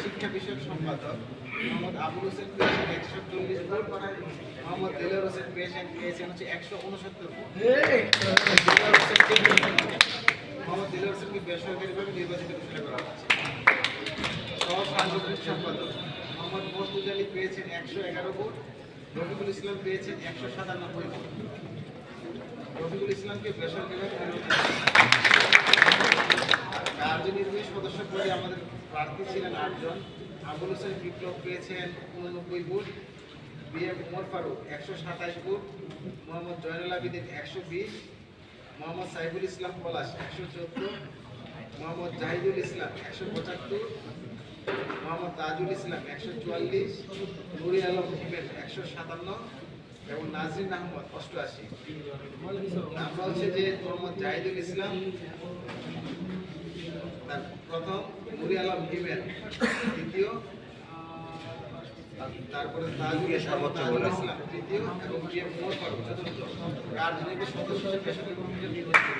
শিক্ষা বিষয়ক সম্পাদক মোহাম্মদ আবুল হোসেন পেয়েছেন 140 ভোট, মোহাম্মদ দেলোয়ার হোসেন পেয়েছেন হচ্ছে 169 ভোট। মোহাম্মদ দেলোয়ার হোসেনকে বেসরকারিভাবে নির্বাচিত ঘোষণা করা হচ্ছে। সহ সাংগঠনিক সম্পাদক মোহাম্মদ মর্তুজা আলী পেয়েছেন 111 ভোট, রফিকুল ইসলাম পেয়েছেন 197 ভোট। রফিকুল ইসলামকে বেসরকারিভাবে কার্যনির্বাহী সদস্য পদে আমাদের প্রার্থী ছিলেন 8 জন। আবুল হোসেন বিপ্লব পেয়েছেন 89 vote, BM Umar Faruk 127 vote, Mohammad Joynul Abedin 120, Mohammad Saiful Islam Palash 114, Mohammad Zahidul Islam 175, Mohammad Tajul Islam 144, Nuri Alam Himel 157 এবং নাজরিন আহমদ 88। আমরা হচ্ছে যে মোহাম্মদ জাহিদুল ইসলাম প্রথম, নুরি আলম হিমেল দ্বিতীয়, তারপরে তাজুল ইসলাম তৃতীয় এবং বিএম উমর ফারুক চতুর্থ। কার্যনির্বাহী সদস্য হিসেবে নির্বাচিত।